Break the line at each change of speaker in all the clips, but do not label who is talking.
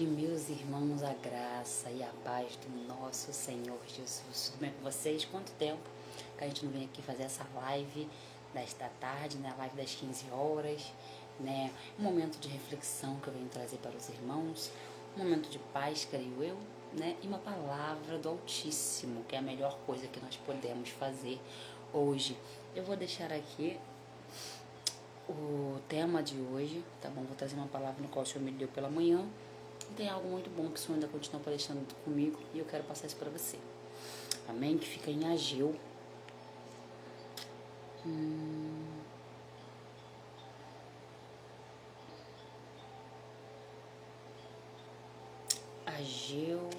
Meus irmãos, a graça e a paz do nosso Senhor Jesus. Tudo bem com vocês? Quanto tempo que a gente não vem aqui fazer essa live da tarde, né? A live das 15 horas, né? Um momento de reflexão que eu venho trazer para os irmãos, um momento de paz, creio eu, né? E uma palavra do Altíssimo, que é a melhor coisa que nós podemos fazer hoje. Eu vou deixar aqui o tema de hoje, tá bom? Vou trazer uma palavra no qual o Senhor me deu pela manhã. Tem algo muito bom que o Senhor ainda continua palestrando comigo e eu quero passar isso para você. Amém? Que fica em Ageu. Ageu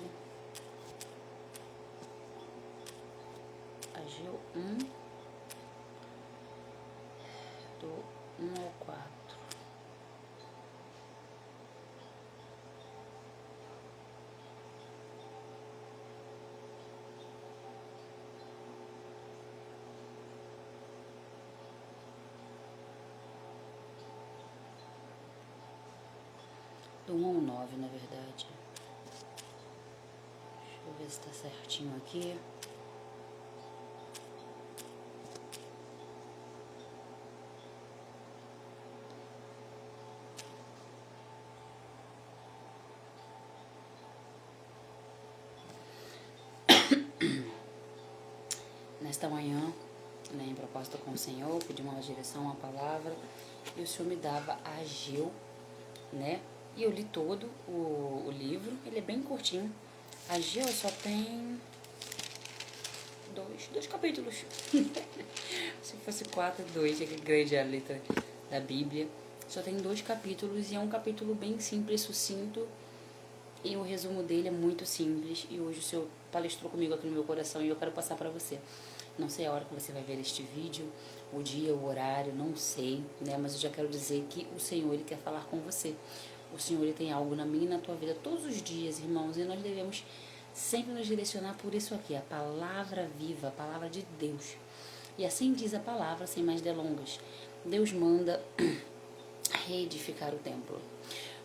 1, do 1 ao 4. Do 1 ao 9, na verdade. Deixa eu ver se tá certinho aqui. Nesta manhã, né, em propósito com o Senhor, pedi uma direção, uma palavra, e o Senhor me dava Ageu, né? E eu li todo o livro, ele é bem curtinho. Ageu só tem dois capítulos. Se fosse 4, 2, é que grande a letra da Bíblia. Só tem 2 capítulos e é um capítulo bem simples, sucinto. E o resumo dele é muito simples. E hoje o Senhor palestrou comigo aqui no meu coração e eu quero passar para você. Não sei a hora que você vai ver este vídeo, o dia, o horário, não sei, né? Mas eu já quero dizer que o Senhor, Ele quer falar com você. O Senhor, Ele tem algo na minha e na tua vida todos os dias, irmãos. E nós devemos sempre nos direcionar por isso aqui, a palavra viva, a palavra de Deus. E assim diz a palavra, sem mais delongas. Deus manda reedificar o templo.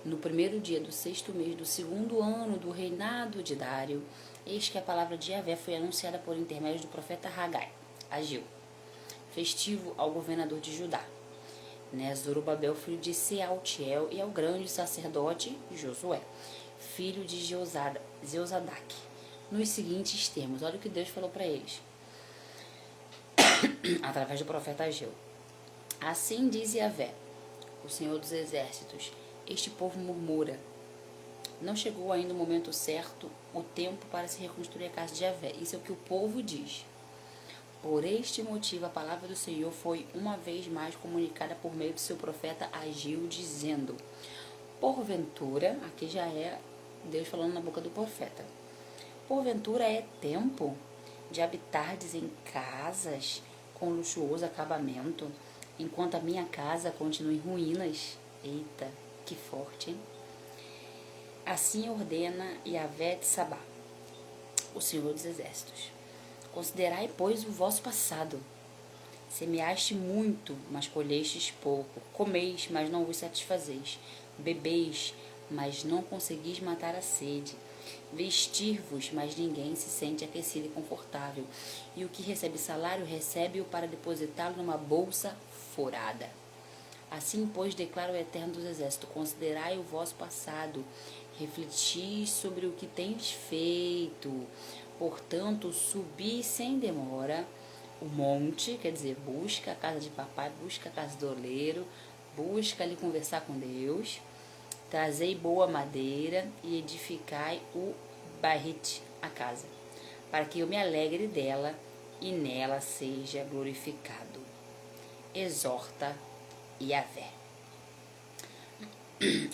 No primeiro dia do 6º mês do 2º ano do reinado de Dário, eis que a palavra de Yahvé foi anunciada por intermédio do profeta Hagai, Ageu, festivo ao governador de Judá, né, Zorobabel, filho de Sealtiel, e ao grande sacerdote Josué, filho de Jeozadak, nos seguintes termos. Olha o que Deus falou para eles, através do profeta Ageu. Assim diz Yahvé, o Senhor dos Exércitos, este povo murmura. Não chegou ainda o momento certo, o tempo para se reconstruir a casa de Yahvé. Isso é o que o povo diz. Por este motivo, a palavra do Senhor foi uma vez mais comunicada por meio do seu profeta Ageu, dizendo: porventura, aqui já é Deus falando na boca do profeta, porventura é tempo de habitardes em casas com luxuoso acabamento, enquanto a minha casa continua em ruínas. Eita, que forte, hein? Assim ordena Yahvé de Sabá, o Senhor dos Exércitos. Considerai, pois, o vosso passado. Semeaste muito, mas colhestes pouco. Comeis, mas não vos satisfazeis. Bebeis, mas não conseguis matar a sede. Vestir-vos, mas ninguém se sente aquecido e confortável. E o que recebe salário, recebe-o para depositá-lo numa bolsa furada. Assim, pois, declara o Eterno dos Exércitos, considerai o vosso passado, refleti sobre o que tens feito. Portanto, subi sem demora o monte, quer dizer, busca a casa de papai, busca a casa do oleiro, busca ali conversar com Deus, trazei boa madeira e edificai o Bait, a casa, para que eu me alegre dela e nela seja glorificado. Exorta Yahvé.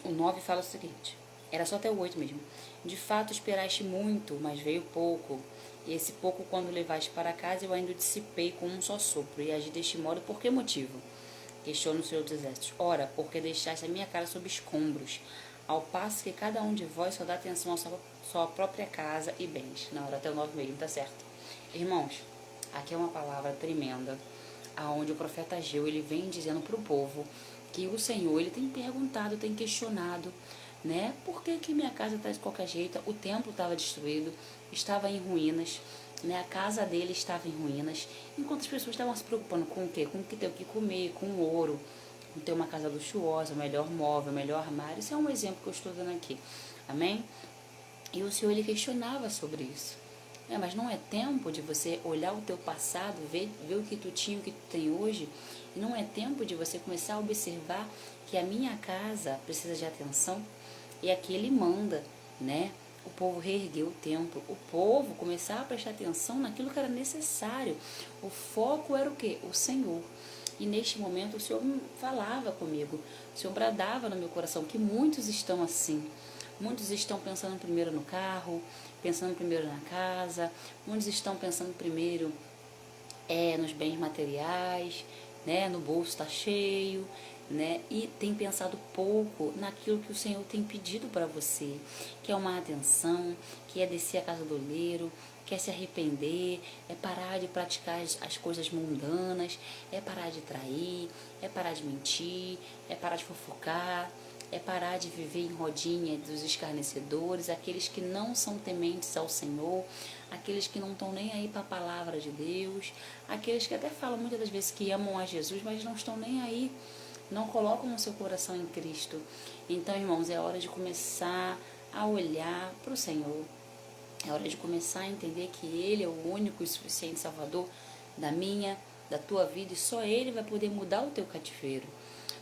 O 9 fala o seguinte, era só até o 8 mesmo. De fato esperaste muito, mas veio pouco. E esse pouco, quando levaste para casa, eu ainda o dissipei com um só sopro. E agi deste modo, por que motivo? Questiona o Senhor dos Exércitos. Ora, porque deixaste a minha casa sob escombros, ao passo que cada um de vós só dá atenção à sua própria casa e bens. Na hora até o 9 mesmo, tá certo? Irmãos, aqui é uma palavra tremenda, aonde o profeta Ageu, ele vem dizendo para o povo que o Senhor, ele tem perguntado, tem questionado, né? Por que que minha casa está de qualquer jeito? O templo estava destruído, estava em ruínas, né? A casa dele estava em ruínas, enquanto as pessoas estavam se preocupando com o quê? Com o que ter o que comer, com o ouro, com ter uma casa luxuosa, melhor móvel, melhor armário. Isso é um exemplo que eu estou dando aqui, amém? E o Senhor, ele questionava sobre isso. Mas não é tempo de você olhar o teu passado, ver o que tu tinha, o que tu tem hoje? E não é tempo de você começar a observar que a minha casa precisa de atenção? E aqui ele manda, né? O povo reergueu o templo. O povo começar a prestar atenção naquilo que era necessário. O foco era o quê? O Senhor. E neste momento o Senhor falava comigo. O Senhor bradava no meu coração que muitos estão assim. Muitos estão pensando primeiro no carro, pensando primeiro na casa. Muitos estão pensando primeiro nos bens materiais, né? No bolso está cheio, né? E tem pensado pouco naquilo que o Senhor tem pedido para você, que é uma atenção, que é descer a casa do oleiro, que é se arrepender, é parar de praticar as coisas mundanas, é parar de trair, é parar de mentir, é parar de fofocar, é parar de viver em rodinha dos escarnecedores, aqueles que não são tementes ao Senhor, aqueles que não estão nem aí para a palavra de Deus, aqueles que até falam muitas das vezes que amam a Jesus, mas não estão nem aí, não colocam o seu coração em Cristo. Então, irmãos, é hora de começar a olhar para o Senhor. É hora de começar a entender que Ele é o único e suficiente Salvador da minha, da tua vida, e só Ele vai poder mudar o teu cativeiro.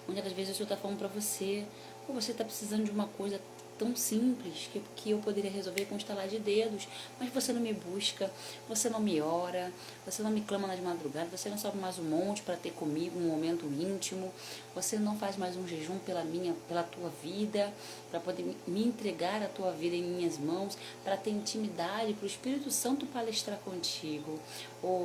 Muitas das vezes o Senhor está falando para você, ou você está precisando de uma coisa tão simples que eu poderia resolver com um estalar de dedos, mas você não me busca, você não me ora, você não me clama nas madrugadas, você não sobe mais um monte para ter comigo um momento íntimo, você não faz mais um jejum pela tua vida, para poder me entregar a tua vida em minhas mãos, para ter intimidade, para o Espírito Santo palestrar contigo.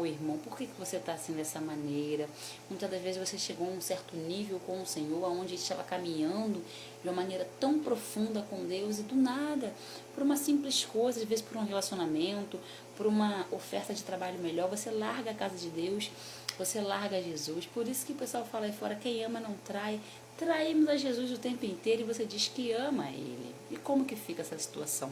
Irmão, por que você está assim dessa maneira? Muitas das vezes você chegou a um certo nível com o Senhor, onde ele estava caminhando de uma maneira tão profunda com Deus, e do nada, por uma simples coisa, às vezes por um relacionamento, por uma oferta de trabalho melhor, você larga a casa de Deus, você larga Jesus. Por isso que o pessoal fala aí fora, quem ama não trai. Traímos a Jesus o tempo inteiro e você diz que ama Ele. E como que fica essa situação?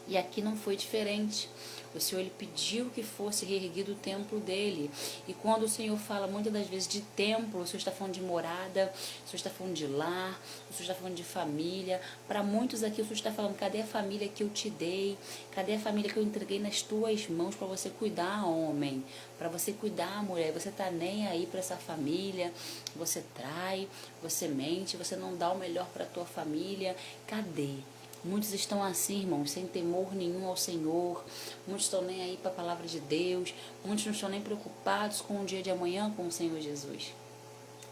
E aqui não foi diferente. O Senhor, ele pediu que fosse reerguido o templo dele. E quando o Senhor fala muitas das vezes de templo, o Senhor está falando de morada, o Senhor está falando de lar, o Senhor está falando de família. Para muitos aqui, o Senhor está falando, cadê a família que eu te dei? Cadê a família que eu entreguei nas tuas mãos para você cuidar, homem? Para você cuidar, mulher? Você está nem aí para essa família? Você trai, você mente, você não dá o melhor para a tua família? Cadê? Muitos estão assim, irmãos, sem temor nenhum ao Senhor. Muitos estão nem aí para a palavra de Deus. Muitos não estão nem preocupados com o dia de amanhã com o Senhor Jesus.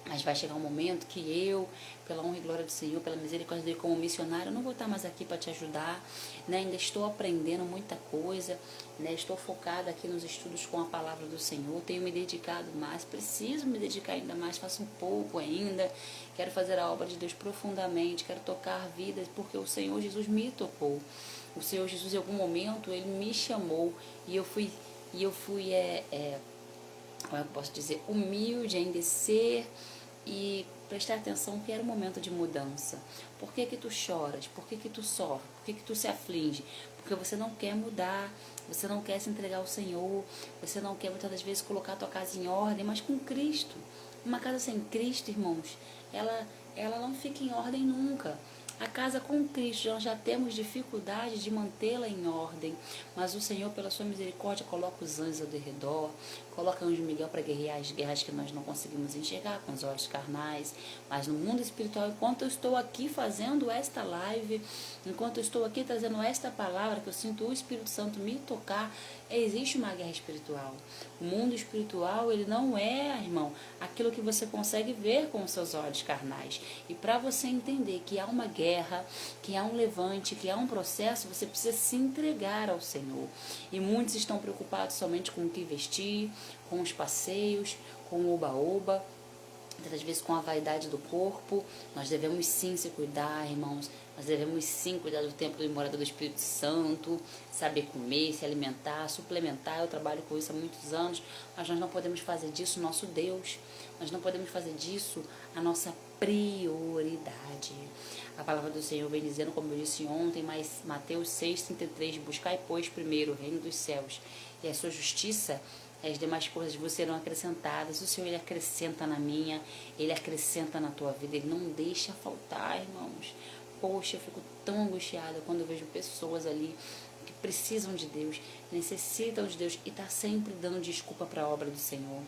Mas vai chegar um momento que eu, pela honra e glória do Senhor, pela misericórdia dele como missionário, eu não vou estar mais aqui para te ajudar, né? Ainda estou aprendendo muita coisa, né? Estou focada aqui nos estudos com a palavra do Senhor, tenho me dedicado mais, preciso me dedicar ainda mais, faço um pouco ainda, quero fazer a obra de Deus profundamente, quero tocar vidas, porque o Senhor Jesus me tocou. O Senhor Jesus, em algum momento, ele me chamou e eu fui como é que eu posso dizer, humilde em descer e prestar atenção que era um momento de mudança. Por que que tu choras? Por que que tu sofre? Por que que tu se aflige? Porque você não quer mudar, você não quer se entregar ao Senhor, você não quer muitas das vezes colocar a tua casa em ordem, mas com Cristo. Uma casa sem Cristo, irmãos, ela não fica em ordem nunca. A casa com Cristo, nós já temos dificuldade de mantê-la em ordem, mas o Senhor, pela sua misericórdia, coloca os anjos ao redor, coloca o anjo Miguel para guerrear as guerras que nós não conseguimos enxergar com os olhos carnais, mas no mundo espiritual, enquanto eu estou aqui fazendo esta live, enquanto eu estou aqui trazendo esta palavra, que eu sinto o Espírito Santo me tocar, existe uma guerra espiritual. O mundo espiritual, ele não é, irmão, aquilo que você consegue ver com os seus olhos carnais. E para você entender que há uma guerra, que há um levante, que há um processo, você precisa se entregar ao Senhor. E muitos estão preocupados somente com o que vestir, com os passeios, com o oba-oba, às vezes com a vaidade do corpo. Nós devemos sim se cuidar, irmãos. Nós devemos sim cuidar do templo e morada do Espírito Santo, saber comer, se alimentar, suplementar. Eu trabalho com isso há muitos anos, mas nós não podemos fazer disso nosso Deus. Nós não podemos fazer disso a nossa prioridade. A palavra do Senhor vem dizendo, como eu disse ontem, mas Mateus 6,33, buscai, pois, primeiro o reino dos céus e a sua justiça, as demais coisas vos serão acrescentadas. O Senhor, Ele acrescenta na minha, Ele acrescenta na tua vida, Ele não deixa faltar, irmãos. Poxa, eu fico tão angustiada quando eu vejo pessoas ali que precisam de Deus, necessitam de Deus e tá sempre dando desculpa para a obra do Senhor.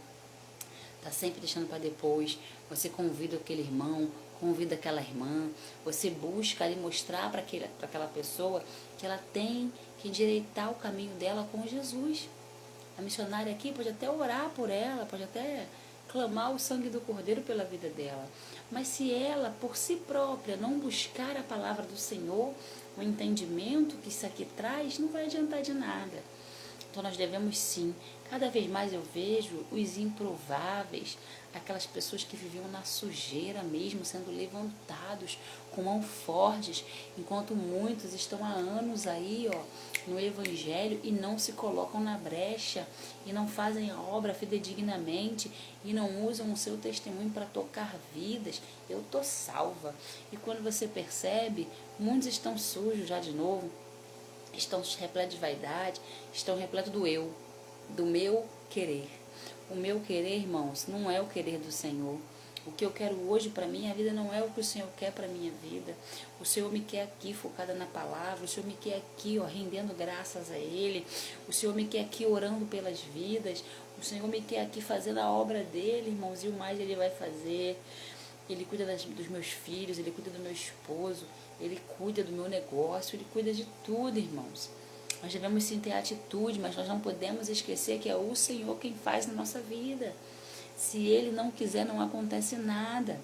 Tá sempre deixando para depois. Você convida aquele irmão, convida aquela irmã, você busca ali mostrar para aquela pessoa que ela tem que endireitar o caminho dela com Jesus. A missionária aqui pode até orar por ela, pode até clamar o sangue do Cordeiro pela vida dela. Mas se ela, por si própria, não buscar a palavra do Senhor, o entendimento que isso aqui traz, não vai adiantar de nada. Então nós devemos sim, cada vez mais eu vejo os improváveis, aquelas pessoas que viviam na sujeira mesmo, sendo levantados com mãos fortes, enquanto muitos estão há anos aí, no Evangelho e não se colocam na brecha, e não fazem a obra fidedignamente, e não usam o seu testemunho para tocar vidas. Eu tô salva. E quando você percebe, muitos estão sujos já de novo, estão repletos de vaidade, estão repletos do meu querer. O meu querer, irmãos, não é o querer do Senhor. O que eu quero hoje para minha vida não é o que o Senhor quer para minha vida. O Senhor me quer aqui focada na palavra, o Senhor me quer aqui, rendendo graças a Ele. O Senhor me quer aqui orando pelas vidas. O Senhor me quer aqui fazendo a obra dEle, irmãos, e o mais Ele vai fazer. Ele cuida dos meus filhos, Ele cuida do meu esposo, Ele cuida do meu negócio, Ele cuida de tudo, irmãos. Nós devemos sim ter atitude, mas nós não podemos esquecer que é o Senhor quem faz na nossa vida. Se Ele não quiser, não acontece nada.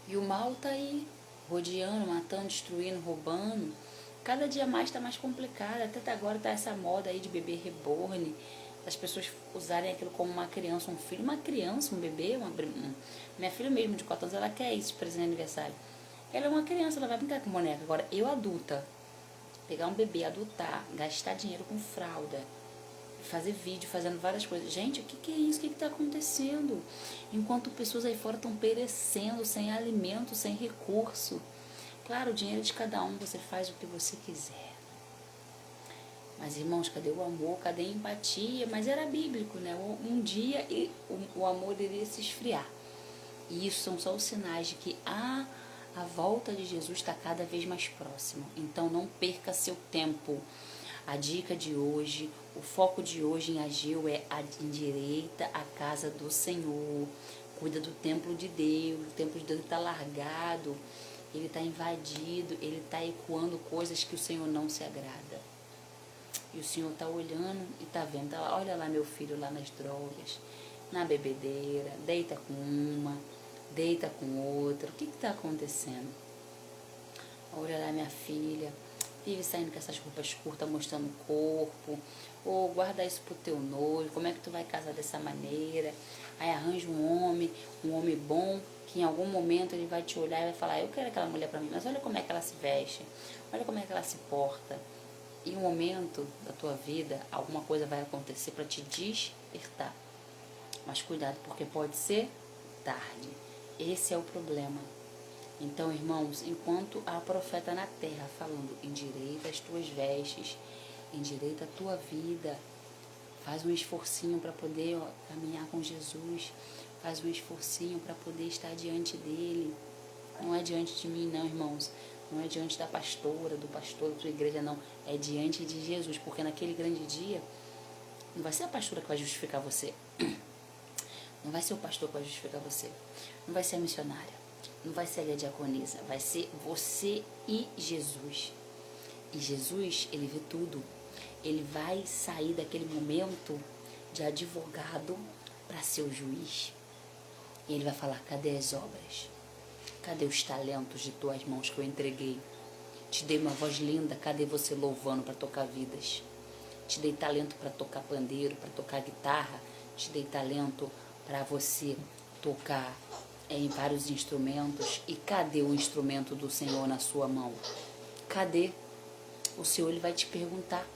E o mal está aí, rodeando, matando, destruindo, roubando. Cada dia mais está mais complicado. Até agora está essa moda aí de bebê reborn. As pessoas usarem aquilo como uma criança, um filho. Uma criança, um bebê. Minha filha mesmo, de 4 anos, ela quer isso de presente de aniversário. Ela é uma criança, ela vai brincar com boneca. Agora, eu adulta, pegar um bebê, adotar, gastar dinheiro com fralda, fazer vídeo, fazendo várias coisas. Gente, o que é isso? O que está acontecendo? Enquanto pessoas aí fora estão perecendo, sem alimento, sem recurso. Claro, o dinheiro é de cada um, você faz o que você quiser. Mas, irmãos, cadê o amor? Cadê a empatia? Mas era bíblico, né? Um dia o amor iria se esfriar. E isso são só os sinais de que a volta de Jesus está cada vez mais próxima. Então não perca seu tempo. A dica de hoje, o foco de hoje em Ageu é endireita a casa do Senhor. Cuida do templo de Deus. O templo de Deus está largado, ele está invadido, ele está ecoando coisas que o Senhor não se agrada. E o Senhor está olhando e está vendo. Olha lá meu filho lá nas drogas, na bebedeira, deita com uma, deita com outra. O que está acontecendo? Olha lá minha filha, vive saindo com essas roupas curtas, mostrando o corpo. Ou guarda isso pro teu noivo. Como é que tu vai casar dessa maneira? Aí arranja um homem bom, que em algum momento ele vai te olhar e vai falar, eu quero aquela mulher para mim, mas olha como é que ela se veste, olha como é que ela se porta. Em um momento da tua vida, alguma coisa vai acontecer para te despertar. Mas cuidado, porque pode ser tarde. Esse é o problema. Então, irmãos, enquanto há profeta na terra falando, endireita as tuas vestes, endireita a tua vida, faz um esforcinho para poder caminhar com Jesus, faz um esforcinho para poder estar diante dele. Não é diante de mim, não, irmãos. Não é diante da pastora, do pastor, da tua igreja, não. É diante de Jesus, porque naquele grande dia, não vai ser a pastora que vai justificar você. Não vai ser o pastor que vai justificar você. Não vai ser a missionária. Não vai ser a diaconisa. Vai ser você e Jesus. E Jesus, ele vê tudo. Ele vai sair daquele momento de advogado para ser o juiz. E ele vai falar, cadê as obras? Cadê os talentos de tuas mãos que eu entreguei? Te dei uma voz linda, cadê você louvando para tocar vidas? Te dei talento para tocar pandeiro, para tocar guitarra. Te dei talento para você tocar em vários instrumentos. E cadê o instrumento do Senhor na sua mão? Cadê? O Senhor, ele vai te perguntar.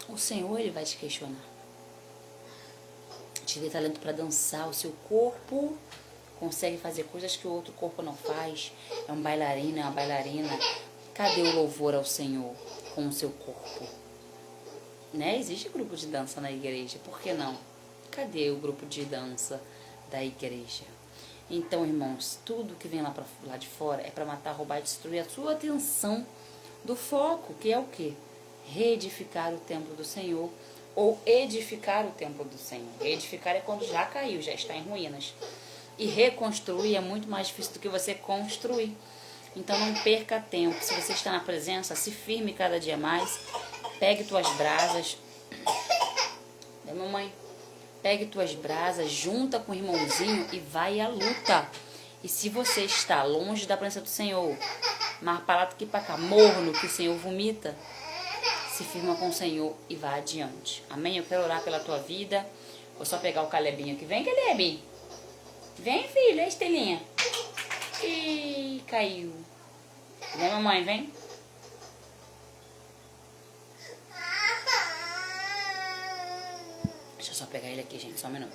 O Senhor, ele vai te questionar. Te dei talento para dançar, o seu corpo consegue fazer coisas que o outro corpo não faz, é um bailarino, é uma bailarina. Cadê o louvor ao Senhor com o seu corpo? Né? Existe grupo de dança na igreja, por que não? Cadê o grupo de dança da igreja? Então, irmãos, tudo que vem lá de fora é para matar, roubar e destruir a sua atenção do foco, que é o quê? Reedificar o templo do Senhor ou edificar o templo do Senhor. Reedificar é quando já caiu, já está em ruínas. E reconstruir é muito mais difícil do que você construir. Então não perca tempo. Se você está na presença, se firme cada dia mais. Pegue tuas brasas. Mamãe. Pegue tuas brasas, junta com o irmãozinho e vai à luta. E se você está longe da presença do Senhor, mais barato que para cá, morno, que o Senhor vomita, se firma com o Senhor e vá adiante. Amém? Eu quero orar pela tua vida. Vou só pegar o Calebinho aqui. Vem, Caleb. Vem, filho. É a Estelinha. Ih, caiu. Vem, mamãe, vem. Deixa eu só pegar ele aqui, gente. Só um minuto.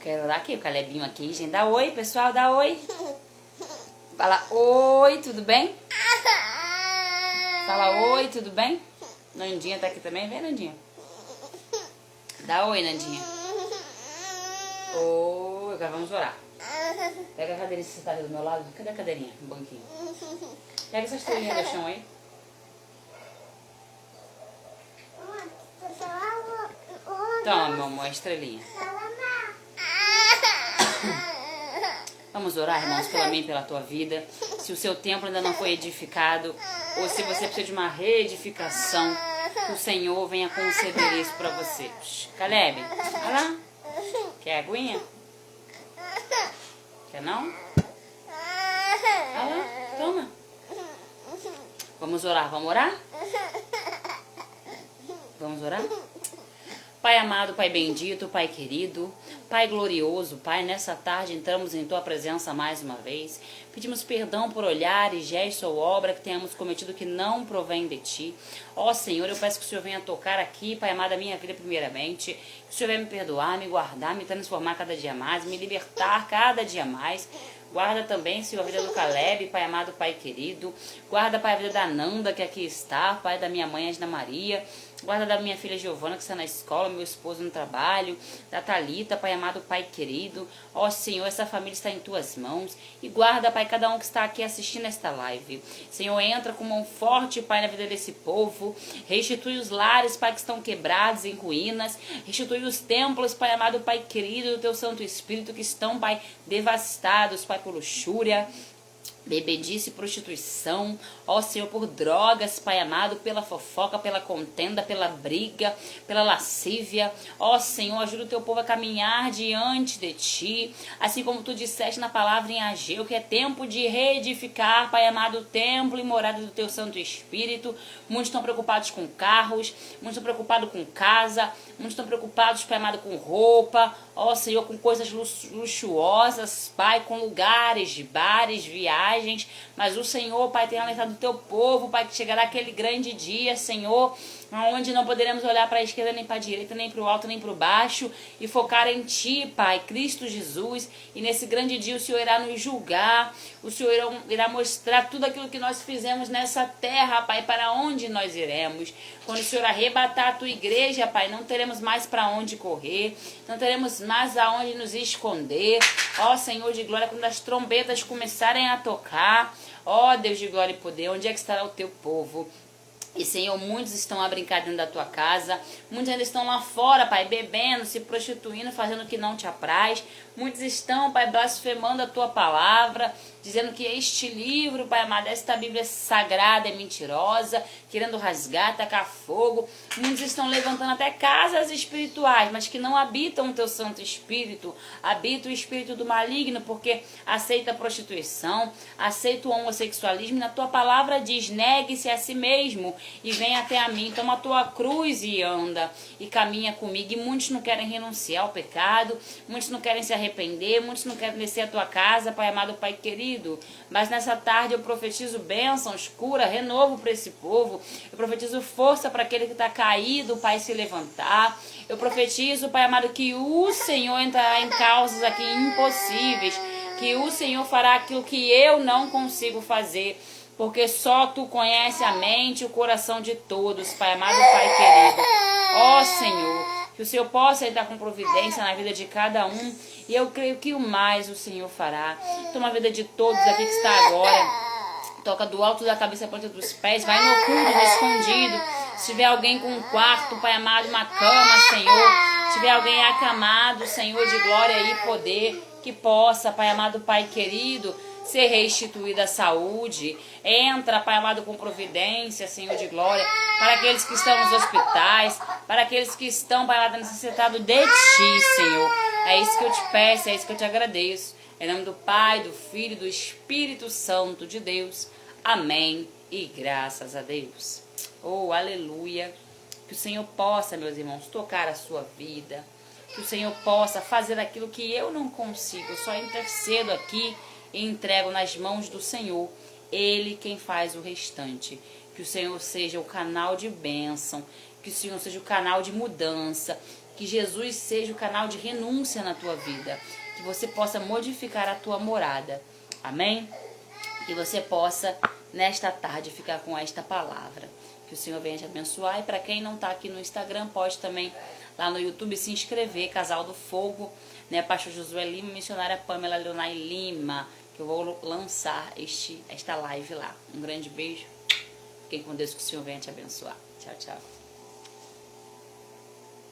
Quero orar aqui, o Calebinho aqui, gente. Dá oi, pessoal, dá oi. Fala oi, tudo bem? Fala oi, tudo bem? Nandinha tá aqui também, vem, Nandinha. Dá oi, Nandinha. Oi, agora vamos orar. Pega a cadeirinha, se você tá ali do meu lado. Cadê a cadeirinha? Um banquinho. Pega essa estrelinha do chão aí. Toma, meu amor, a estrelinha. Vamos orar, irmãos, pela mim e pela tua vida. Se o seu templo ainda não foi edificado, ou se você precisa de uma reedificação, que o Senhor venha conceder isso para você. Caleb, olha lá. Quer aguinha? Quer não? Olha lá, toma. Vamos orar, vamos orar? Vamos orar? Pai amado, Pai bendito, Pai querido, Pai glorioso, Pai, nessa tarde entramos em Tua presença mais uma vez. Pedimos perdão por olhares, gesto ou obra que tenhamos cometido que não provém de Ti. Ó Senhor, eu peço que o Senhor venha tocar aqui, Pai amado, a minha vida primeiramente. Que o Senhor venha me perdoar, me guardar, me transformar cada dia mais, me libertar cada dia mais. Guarda também, Senhor, a vida do Caleb, Pai amado, Pai querido. Guarda, Pai, a vida da Nanda, que aqui está, Pai, da minha mãe, Ana Maria. Guarda da minha filha Giovana, que está na escola, meu esposo no trabalho, da Thalita, Pai amado, Pai querido. Ó Senhor, essa família está em Tuas mãos. E guarda, Pai, cada um que está aqui assistindo esta live. Senhor, entra com mão forte, Pai, na vida desse povo. Restitui os lares, Pai, que estão quebrados, em ruínas. Restitui os templos, Pai amado, Pai querido, do Teu Santo Espírito, que estão, Pai, devastados, Pai, por luxúria, bebedice e prostituição, ó Senhor, por drogas, Pai amado, pela fofoca, pela contenda, pela briga, pela lascívia. Ó Senhor, ajuda o Teu povo a caminhar diante de Ti, assim como Tu disseste na palavra em Ageu, que é tempo de reedificar, Pai amado, o templo e morada do Teu Santo Espírito. Muitos estão preocupados com carros, muitos estão preocupados com casa, muitos estão preocupados, Pai amado, com roupa, ó Senhor, com coisas luxuosas, Pai, com lugares, bares, viagens. Mas o Senhor, Pai, tem alertado o Teu povo, Pai, que chegará aquele grande dia, Senhor, onde não poderemos olhar para a esquerda, nem para a direita, nem para o alto, nem para o baixo, e focar em Ti, Pai, Cristo Jesus. E nesse grande dia o Senhor irá nos julgar, o Senhor irá mostrar tudo aquilo que nós fizemos nessa terra, Pai, para onde nós iremos. Quando o Senhor arrebatar a Tua igreja, Pai, não teremos mais para onde correr, não teremos mais aonde nos esconder. Ó Senhor de glória, quando as trombetas começarem a tocar, ó Deus de glória e poder, onde é que estará o Teu povo? E, Senhor, muitos estão a brincar dentro da tua casa. Muitos ainda estão lá fora, Pai, bebendo, se prostituindo, fazendo o que não te apraz. Muitos estão, Pai, blasfemando a tua palavra, dizendo que este livro, Pai amado, esta Bíblia sagrada é mentirosa, querendo rasgar, tacar fogo. Muitos estão levantando até casas espirituais, mas que não habitam o teu Santo Espírito. Habita o espírito do maligno, porque aceita a prostituição, aceita o homossexualismo. Na tua palavra diz, negue-se a si mesmo e vem até a mim, toma a tua cruz e anda, e caminha comigo. E muitos não querem renunciar ao pecado, muitos não querem se arrepender, muitos não querem descer a tua casa, Pai amado, Pai querido. Mas nessa tarde eu profetizo bênçãos, cura, renovo para esse povo. Eu profetizo força para aquele que está caído, Pai, se levantar. Eu profetizo, Pai amado, que o Senhor entrará em causas aqui impossíveis, que o Senhor fará aquilo que eu não consigo fazer, porque só tu conhece a mente e o coração de todos, Pai amado, Pai querido. Ó Senhor, que o Senhor possa entrar com providência na vida de cada um, e eu creio que o mais o Senhor fará. Toma a vida de todos aqui que está agora. Toca do alto da cabeça à ponta dos pés, vai no oculto, no escondido. Se tiver alguém com um quarto, Pai amado, uma cama, Senhor. Se tiver alguém acamado, Senhor, de glória e poder, que possa, Pai amado, Pai querido, ser restituída a saúde. Entra, Pai amado, com providência, Senhor de glória, para aqueles que estão nos hospitais, para aqueles que estão, Pai amado, necessitados de Ti, Senhor. É isso que eu te peço, é isso que eu te agradeço. Em nome do Pai, do Filho e do Espírito Santo de Deus. Amém e graças a Deus. Oh, aleluia. Que o Senhor possa, meus irmãos, tocar a sua vida. Que o Senhor possa fazer aquilo que eu não consigo. Eu só intercedo aqui e entrego nas mãos do Senhor. Ele quem faz o restante. Que o Senhor seja o canal de bênção. Que o Senhor seja o canal de mudança. Que Jesus seja o canal de renúncia na tua vida. Que você possa modificar a tua morada. Amém? Que você possa, nesta tarde, ficar com esta palavra. Que o Senhor venha te abençoar. E para quem não está aqui no Instagram, pode também lá no YouTube se inscrever. Casal do Fogo, né? Pastor Josué Lima, missionária Pamela Leonai Lima. Que eu vou lançar esta live lá. Um grande beijo. Fiquem com Deus, que o Senhor venha te abençoar. Tchau, tchau.